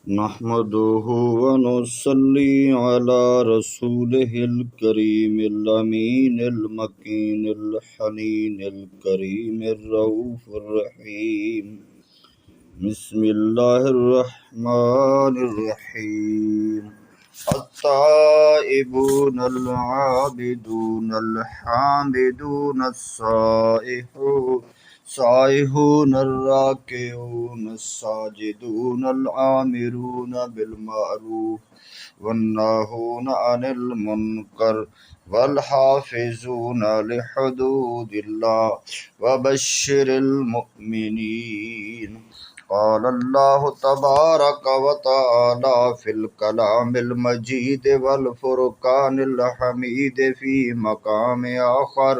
نحمده ونصلي على رسوله الكريم الأمين المكين الحنين الكريم الرؤوف الرحيم. بسم الله الرحمن الرحيم. التائبون العابدون الحامدون السائحون الراكعون الساجدون الآمرون بالمعروف والناهون عن المنكر والحافظون لحدود الله وبشر المؤمنين. قال الله تبارك وتعالى في الكلام المجيد والفرقان الحميد في مقام آخر: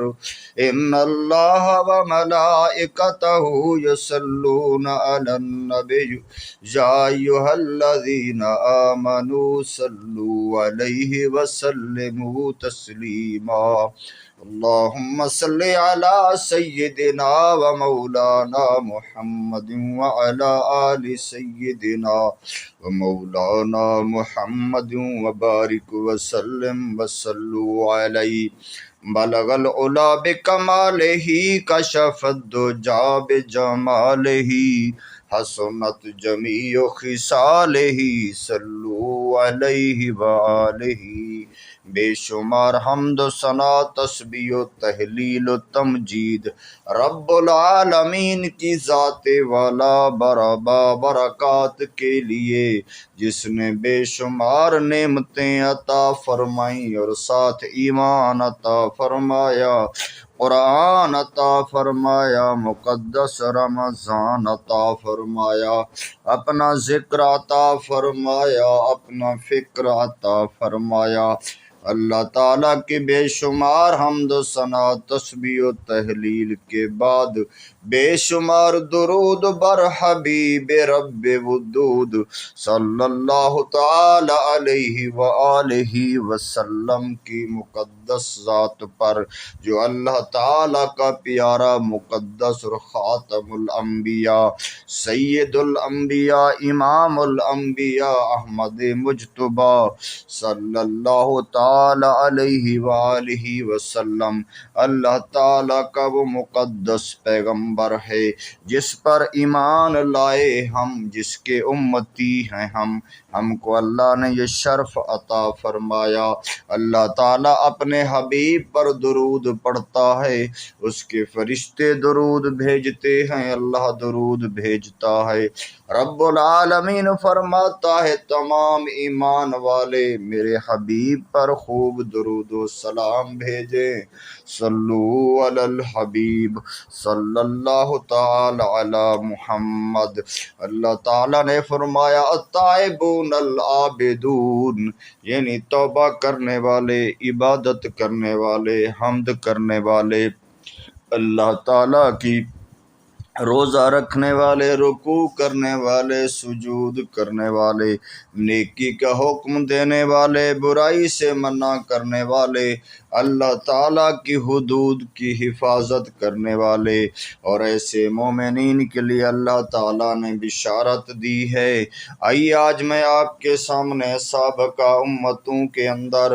إن الله وملائكته يصلون على النبي يا أيها الذين آمنوا صلوا عليه وسلموا تسليما. اللهم صل على سيدنا ومولانا محمد وعلى آل سيدنا ومولانا محمد وبارك وسلم وصلوا عليه. بلغ العلا بکمالہ کشف الدجا بجمالہ حسنت جمیع خصالہ صلوا علیہ وآلہ. بے شمار حمد و ثنا تسبیح و تحلیل و تمجید رب العالمین کی ذات والا برابا برکات کے لیے جس نے بے شمار نعمتیں عطا فرمائیں اور ساتھ ایمان عطا فرمایا، قرآن عطا فرمایا، مقدس رمضان عطا فرمایا، اپنا ذکر عطا فرمایا، اپنا فکر عطا فرمایا. اللہ تعالیٰ کی بے شمار حمد و ثنا تسبیح و تحلیل کے بعد بے شمار درود بر حبیب رب ودود صلی اللہ تعالی علیہ وآلہ وسلم کی مقدس ذات پر، جو اللہ تعالیٰ کا پیارا مقدس اور خاتم الانبیاء سید الانبیاء امام الانبیاء احمد مجتبی صلی اللہ تعالی علیہ وآلہ وسلم اللہ تعالیٰ کا وہ مقدس پیغمبر ہے جس پر ایمان لائے ہم، جس کے امتی ہیں ہم کو اللہ نے یہ شرف عطا فرمایا. اللہ تعالیٰ اپنے حبیب پر درود پڑھتا ہے، اس کے فرشتے درود بھیجتے ہیں، اللہ درود بھیجتا ہے. رب العالمین فرماتا ہے تمام ایمان والے میرے حبیب پر خوب درود و سلام بھیجیں. صلو علی الحبیب صلی اللہ تعالی علی محمد. اللہ تعالیٰ نے فرمایا التائبون العابدون، یعنی توبہ کرنے والے، عبادت کرنے والے، حمد کرنے والے، اللہ تعالیٰ کی روزہ رکھنے والے، رکوع کرنے والے، سجود کرنے والے، نیکی کا حکم دینے والے، برائی سے منع کرنے والے، اللہ تعالیٰ کی حدود کی حفاظت کرنے والے. اور ایسے مومنین کے لیے اللہ تعالیٰ نے بشارت دی ہے. آئیے آج میں آپ کے سامنے سابقہ امتوں کے اندر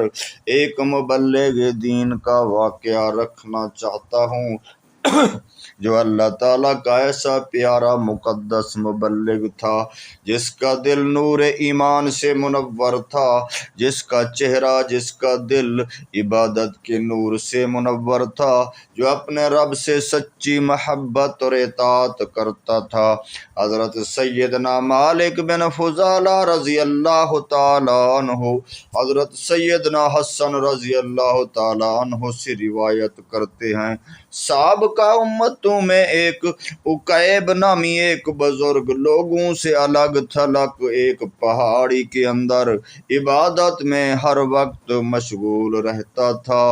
ایک مبلغ دین کا واقعہ رکھنا چاہتا ہوں جو اللہ تعالیٰ کا ایسا پیارا مقدس مبلغ تھا، جس کا دل نور ایمان سے منور تھا، جس کا چہرہ، جس کا دل عبادت کے نور سے منور تھا، جو اپنے رب سے سچی محبت اور اطاعت کرتا تھا. حضرت سیدنا مالک بن فضالہ رضی اللہ تعالی عنہ حضرت سیدنا حسن رضی اللہ تعالی عنہ سے روایت کرتے ہیں، سابقہ امتوں میں ایک عقیب نامی ایک بزرگ لوگوں سے الگ تھلگ ایک پہاڑی کے اندر عبادت میں ہر وقت مشغول رہتا تھا.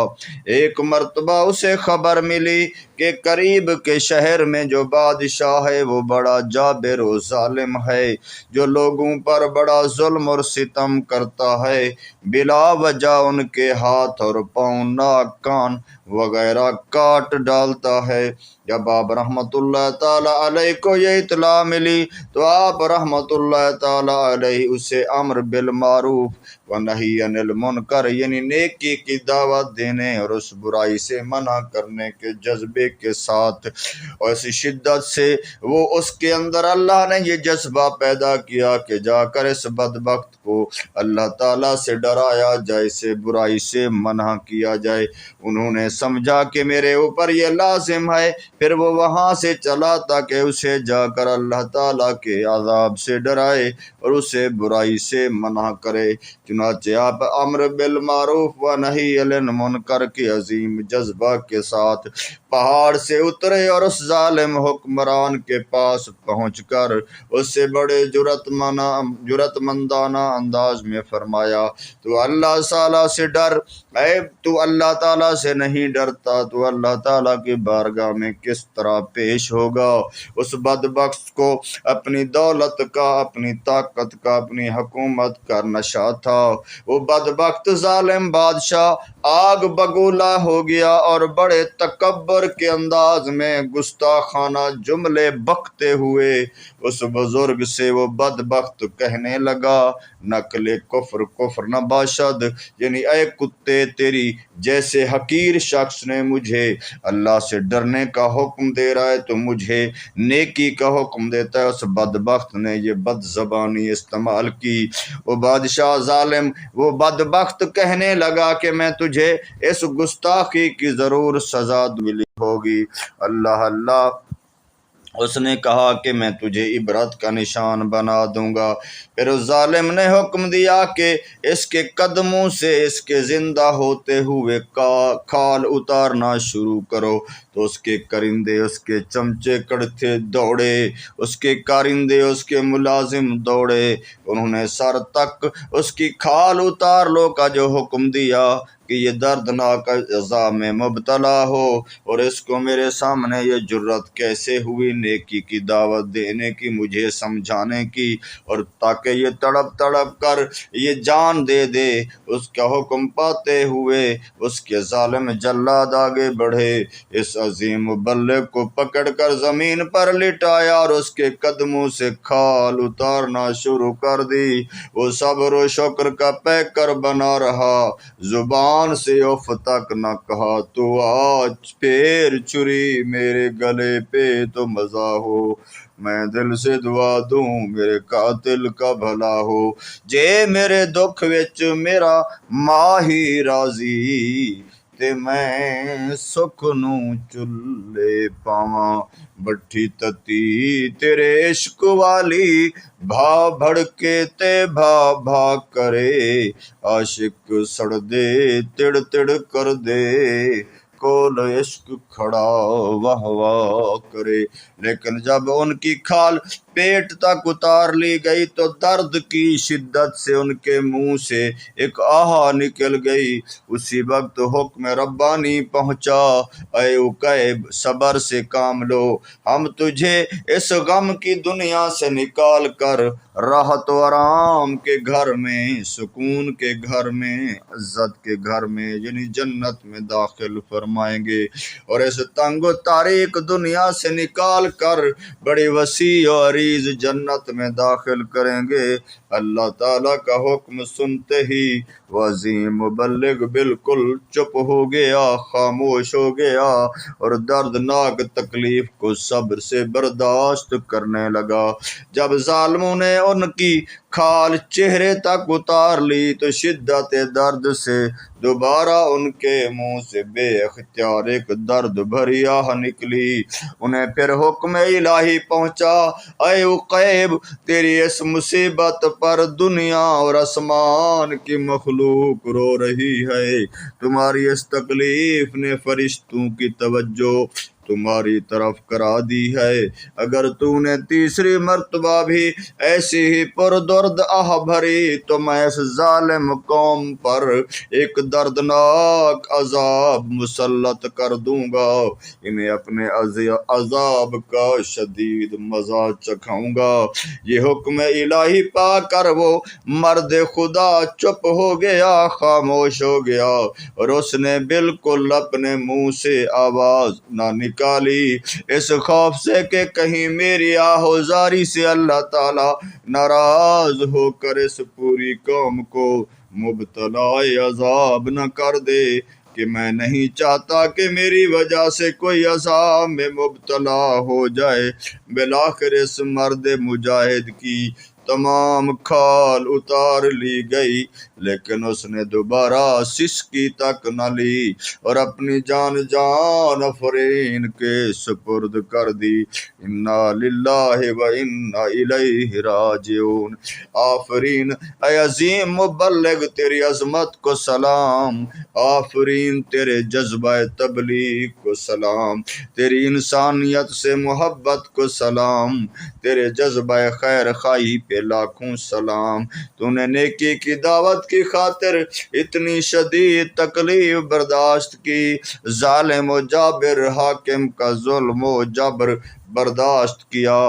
ایک مرتبہ اسے خبر ملی کہ قریب کے شہر میں جو بادشاہ ہے وہ بڑا جابر و ظالم ہے، جو لوگوں پر بڑا ظلم اور ستم کرتا ہے، بلا وجہ ان کے ہاتھ اور پاؤں، ناک، کان وغیرہ کاٹ ڈالتا ہے. جب آپ رحمت اللہ تعالیٰ علیہ کو یہ اطلاع ملی تو آپ رحمت اللہ تعالیٰ علیہ اسے امر بالمعروف و نہی عن المنکر یعنی نیکی کی دعوت دینے اور اس برائی سے منع کرنے کے جذبے کے ساتھ اور اس شدت سے وہ اس کے اندر اللہ نے یہ جذبہ پیدا کیا کہ جا کر اس بدبخت کو اللہ تعالیٰ سے ڈرایا جائے، اسے برائی سے منع کیا جائے۔ انہوں نے سمجھا کہ میرے اوپر یہ لازم ہے، پھر وہ وہاں سے چلا تاکہ اسے جا کر اللہ تعالیٰ کے عذاب سے ڈرائے اور اسے برائی سے منع کرے۔ چنانچہ آپ امر بالمعروف و نہی عن المنکر کے عظیم جذبہ کے ساتھ پہاڑ سے اترے اور اس ظالم حکمران کے پاس پہنچ کر اس سے بڑے جرأت مندانہ انداز میں فرمایا، تو اللہ تعالیٰ سے ڈر، اے تو اللہ تعالیٰ سے نہیں ڈرتا تو اللہ تعالیٰ کی بارگاہ میں کس طرح پیش ہوگا؟ اس بدبخت کو اپنی دولت کا، اپنی طاقت کا، اپنی حکومت کا نشہ تھا۔ وہ بدبخت ظالم بادشاہ آگ بگولا ہو گیا اور بڑے تکبر کے انداز میں گستاخانہ جملے بکتے ہوئے اس بزرگ سے وہ بدبخت کہنے لگا، نقل کفر کفر نہ باشد، یعنی اے کتے، تیری جیسے حقیر شخص نے مجھے اللہ سے ڈرنے کا حکم دے رہا ہے تو مجھے نیکی کا حکم دیتا ہے۔ اس بدبخت نے یہ بد زبانی استعمال کی۔ وہ بادشاہ ظالم، وہ بدبخت کہنے لگا کہ میں تجھے اس گستاخی کی ضرور سزا ملی ہوگی۔ اللہ اللہ، اس نے کہا کہ میں تجھے عبرت کا نشان بنا دوں گا۔ پھر اس ظالم نے حکم دیا کہ اس کے قدموں سے اس کے زندہ ہوتے ہوئے کھال اتارنا شروع کرو۔ تو اس کے کرندے، اس کے چمچے کڑتے دوڑے، اس کے کارندے، اس کے ملازم دوڑے، انہوں نے سر تک اس کی کھال اتار لو کا جو حکم دیا کہ یہ دردناک عذاب میں مبتلا ہو، اور اس کو میرے سامنے یہ جرت کیسے ہوئی نیکی کی دعوت دینے کی، مجھے سمجھانے کی، اور تاکہ یہ تڑپ تڑپ کر یہ جان دے دے۔ اس کا حکم پاتے ہوئے اس کے ظالم جلاد آگے بڑھے، اس عظیم مبلغ کو پکڑ کر زمین پر لٹایا اور اس کے قدموں سے کھال اتارنا شروع کر دی۔ وہ صبر و شکر کا پیکر بنا رہا، زبان سے اف تک نہ کہا، تو آج پھر چھری میرے گلے پہ تو مزہ ہو، میں دل سے دعا دوں میرے قاتل کا بھلا ہو، جے میرے دکھ وچ میرا ماہی راضی، تے میں سکھ نو چلے پاواں، بٹھی تتی تیرے عشق والی، بھا بھڑکے تے بھا بھا کرے، عاشق سڑ دے تڑ تڑ کر دے، کول عشق کھڑا واہ واہ کرے۔ لیکن جب ان کی کھال پیٹ تک اتار لی گئی تو درد کی شدت سے ان کے منہ سے ایک آہ نکل گئی۔ اسی وقت حکم ربانی پہنچا، اے عقیب صبر سے کام لو، ہم تجھے اس غم کی دنیا سے نکال کر راحت و آرام کے گھر میں، سکون کے گھر میں، عزت کے گھر میں یعنی جنت میں داخل فرمائیں گے، اور اس تنگ و تاریک دنیا سے نکال کر بڑی وسیع و عریض جنت میں داخل کریں گے۔ اللہ تعالیٰ کا حکم سنتے ہی وہ عظیم مبلغ بالکل چپ ہو گیا، خاموش ہو گیا، اور دردناک تکلیف کو صبر سے برداشت کرنے لگا۔ جب ظالموں نے ان کی کھال چہرے تک اتار لی تو شدت درد سے دوبارہ ان کے منہ سے بے اختیار ایک درد بھری آہ نکلی۔ انہیں پھر حکم الہی پہنچا، اے عقیب تیری اس مصیبت پر دنیا اور آسمان کی مخلوق رو رہی ہے، تمہاری اس تکلیف نے فرشتوں کی توجہ تمہاری طرف کرا دی ہے۔ اگر تو نے تیسری مرتبہ بھی ایسی ہی پردرد آہ بھری تو میں اس ظالم قوم پر ایک دردناک عذاب مسلط کر دوں گا، انہیں اپنے عذاب کا شدید مزہ چکھاؤں گا۔ یہ حکم الہی پا کر وہ مرد خدا چپ ہو گیا، خاموش ہو گیا، اور اس نے بالکل اپنے منہ سے آواز نہ نکال بچکا لی، اس خوف سے کہ کہیں میری آہوزاری سے اللہ تعالی ناراض ہو کر اس پوری قوم کو مبتلا عذاب نہ کر دے، کہ میں نہیں چاہتا کہ میری وجہ سے کوئی عذاب میں مبتلا ہو جائے۔ بالآخر اس مرد مجاہد کی تمام کھال اتار لی گئی، لیکن اس نے دوبارہ سسکی تک نہ لی اور اپنی جان آفرین کے سپرد کر دی۔ انا للہ و انا الیہ راجعون۔ آفرین اے عظیم مبلغ تیری عظمت کو سلام، آفرین تیرے جذبہ تبلیغ کو سلام، تیری انسانیت سے محبت کو سلام، تیرے جذبہ خیر خواہی پہ لاکھوں سلام۔ تو نے نیکی کی دعوت کی خاطر اتنی شدید تکلیف برداشت کی، ظالم و جابر حاکم کا ظلم و جبر برداشت کیا،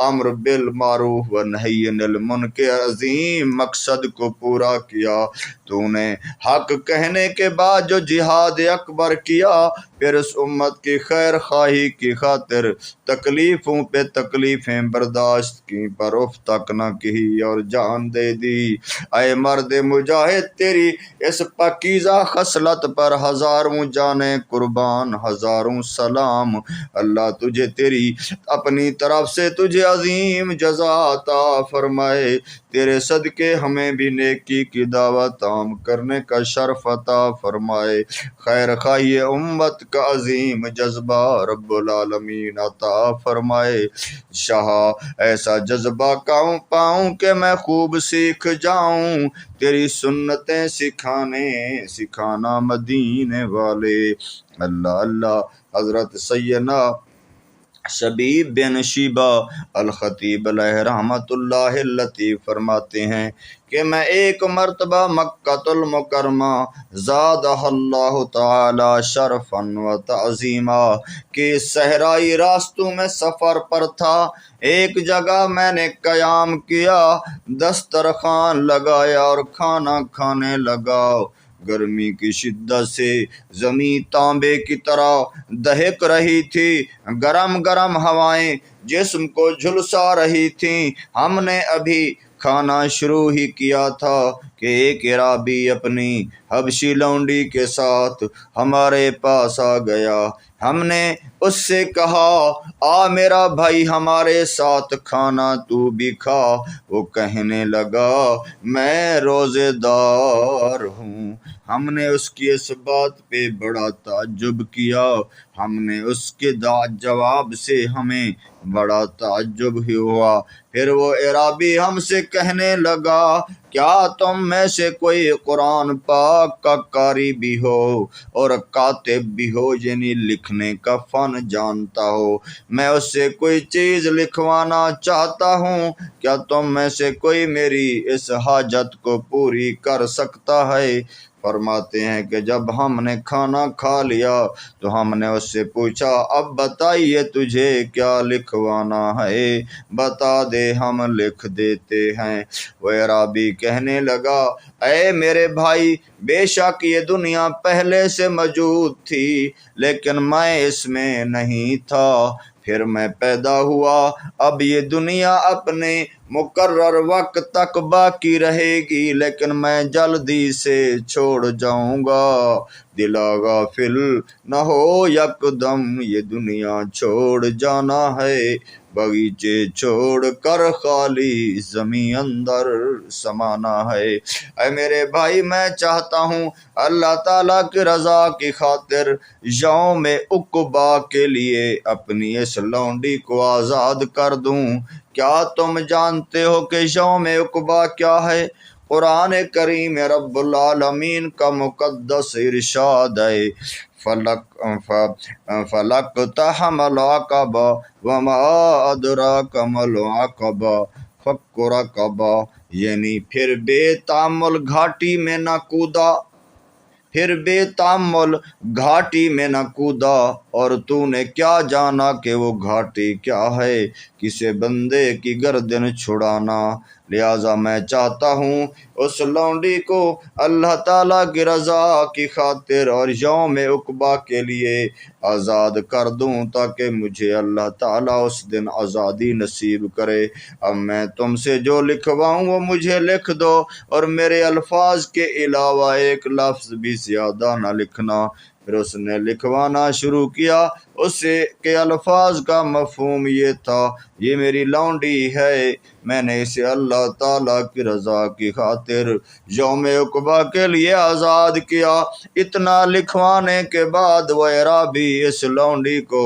امر بالمعروف و نہی عن المنکر کے عظیم مقصد کو پورا کیا۔ تو نے حق کہنے کے بعد جو جہاد اکبر کیا، پھر اس امت کی خیر خواہی کی خاطر تکلیفوں پہ تکلیفیں برداشت کی، پر اف تک نہ کی اور جان دے دی۔ اے مرد مجاہد تیری اس پاکیزہ خصلت پر ہزاروں جانیں قربان، ہزاروں سلام۔ اللہ تجھے تیری اپنی طرف سے تجھے عظیم جزا عطا فرمائے، تیرے صدقے ہمیں بھی نیکی کی دعوت عام کرنے کا شرف عطا فرمائے، خیر خواہی امت کا عظیم جذبہ رب العالمین عطا فرمائے۔ شاہ ایسا جذبہ پاؤں کہ میں خوب سیکھ جاؤں، تیری سنتیں سکھانا مدینے والے۔ اللہ اللہ۔ حضرت سیدنا شبیب بن شیبہ الخطیب علیہ رحمت اللہ اللطیف فرماتے ہیں کہ میں ایک مرتبہ مکۃ المکرمہ زادہ اللہ تعالی شرفا و تعظیما کے صحرائی راستوں میں سفر پر تھا۔ ایک جگہ میں نے قیام کیا، دسترخوان لگایا اور کھانا کھانے لگا۔ گرمی کی شدت سے زمین تانبے کی طرح دہک رہی تھی، گرم گرم ہوائیں جسم کو جھلسا رہی تھیں۔ ہم نے ابھی کھانا شروع ہی کیا تھا کہ ایک اعرابی اپنی حبشی لونڈی کے ساتھ ہمارے پاس آ گیا۔ ہم نے اس سے کہا، آ میرا بھائی ہمارے ساتھ کھانا تو بھی کھا۔ وہ کہنے لگا، میں روزے دار ہوں۔ ہم نے اس کی اس بات پہ بڑا تعجب کیا۔ ہم نے اس کے جواب سے ہمیں بڑا تعجب ہی ہوا۔ پھر وہ اعرابی ہم سے کہنے لگا، کیا تم میں سے کوئی قرآن پاک کا قاری بھی ہو اور کاتب بھی ہو، یعنی لکھنے کا فن جانتا ہو؟ میں اس سے کوئی چیز لکھوانا چاہتا ہوں، کیا تم میں سے کوئی میری اس حاجت کو پوری کر سکتا ہے؟ فرماتے ہیں کہ جب ہم نے کھانا کھا لیا تو ہم نے اس سے پوچھا، اب بتائیے تجھے کیا لکھوانا ہے، بتا دے ہم لکھ دیتے ہیں۔ وہ اعرابی کہنے لگا، اے میرے بھائی، بے شک یہ دنیا پہلے سے موجود تھی، لیکن میں اس میں نہیں تھا۔ پھر میں پیدا ہوا، اب یہ دنیا اپنے مقرر وقت تک باقی رہے گی، لیکن میں جلدی سے چھوڑ جاؤں گا۔ دلا غافل نہ ہو یک دم، یہ دنیا چھوڑ جانا ہے، باغیچے چھوڑ کر خالی زمین اندر سمانا ہے۔ اے میرے بھائی، میں چاہتا ہوں اللہ تعالیٰ کی رضا کی خاطر یوم عقبہ کے لیے اپنی اس لونڈی کو آزاد کر دوں۔ کیا تم جانتے ہو کہ یوم عقبہ کیا ہے؟ قرآن کریم رب العالمین کا مقدس ارشاد ہے، فَلَقْتَحَمَ الْعَقَبَةَ وَمَا أَدْرَاكَ مَا الْعَقَبَةُ فَكُّ رَقَبَةٍ، یعنی پھر بے تامل گھاٹی میں نہ کودا، پھر بے تامل گھاٹی میں نہ کودا، اور تو نے کیا جانا کہ وہ گھاٹی کیا ہے؟ کسی بندے کی گردن چھڑانا۔ لہٰذا میں چاہتا ہوں اس لونڈی کو اللہ تعالیٰ کی رضا کی خاطر اور یوم عقبہ کے لیے آزاد کر دوں، تاکہ مجھے اللہ تعالیٰ اس دن آزادی نصیب کرے۔ اب میں تم سے جو لکھواؤں وہ مجھے لکھ دو، اور میرے الفاظ کے علاوہ ایک لفظ بھی زیادہ نہ لکھنا۔ پھر اس نے لکھوانا شروع کیا۔ اس کے الفاظ کا مفہوم یہ تھا، یہ میری لونڈی ہے، میں نے اسے اللہ تعالیٰ کی رضا کی خاطر یوم عقبہ کے لیے آزاد کیا۔ اتنا لکھوانے کے بعد وہ اعرابی اس لونڈی کو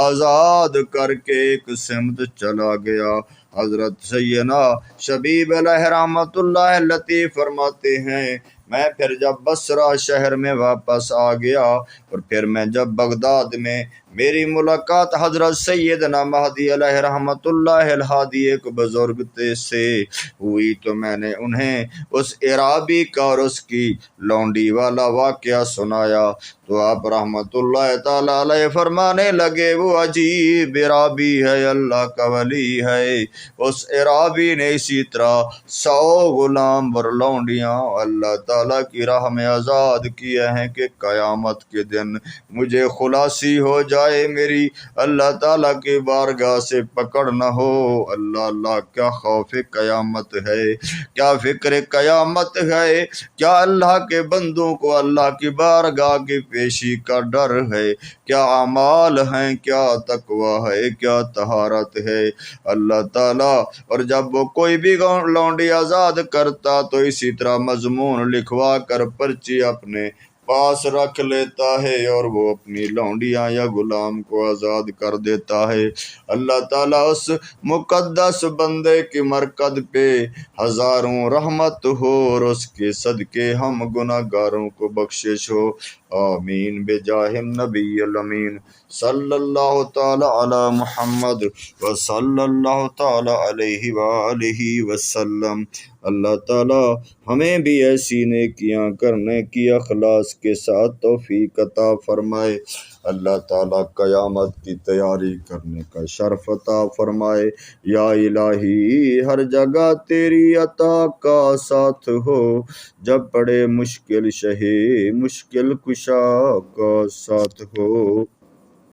آزاد کر کے ایک سمت چلا گیا۔ حضرت سیدنا شبیب علیہ رحمۃ اللہ لطیف فرماتے ہیں، میں پھر جب بصرہ شہر میں واپس آ گیا، اور پھر میں جب بغداد میں میری ملاقات حضرت سیدنا مہدی علیہ رحمۃ اللہ الہادی ایک بزرگ سے ہوئی، تو میں نے انہیں اس اعرابی کا اور اس کی لونڈی والا واقعہ سنایا، تو آپ رحمۃ اللہ تعالیٰ علیہ فرمانے لگے، وہ عجیب اعرابی ہے، اللہ کا ولی ہے۔ اس اعرابی نے اسی طرح 100 غلام اور لونڈیاں اللہ تعالیٰ کی راہ میں آزاد کیے ہیں کہ قیامت کے دن مجھے خلاصی ہو جائے، میری اللہ تعالیٰ کی بارگاہ سے پکڑ نہ ہو۔ اللہ اللہ، کیا خوف قیامت ہے، کیا فکر قیامت ہے، کیا اللہ کے بندوں کو اللہ کی بارگاہ کی پیشی کا ڈر ہے، کیا اعمال ہیں، کیا تقوی ہے، کیا طہارت ہے اللہ تعالیٰ۔ اور جب وہ کوئی بھی لونڈی آزاد کرتا تو اسی طرح مضمون لکھوا کر پرچی اپنے پاس رکھ لیتا ہے، اور وہ اپنی لونڈیاں یا غلام کو آزاد کر دیتا ہے۔ اللہ تعالیٰ اس مقدس بندے کی مرکز پہ ہزاروں رحمت ہو، اور اس کے صدقے ہم گناہ گاروں کو بخشش ہو، آمین بجاہ النبی الامین صلی اللہ تعالی علی محمد وصلی اللہ تعالی علیہ وآلہ وسلم۔ اللہ تعالی ہمیں بھی ایسی نیکیاں کرنے کی اخلاص کے ساتھ توفیق عطا فرمائے۔ اللہ تعالیٰ قیامت کی تیاری کرنے کا شرف عطا فرمائے۔ یا الہی، ہر جگہ تیری عطا کا ساتھ ہو، جب پڑے مشکل شہے مشکل کشا کا ساتھ ہو۔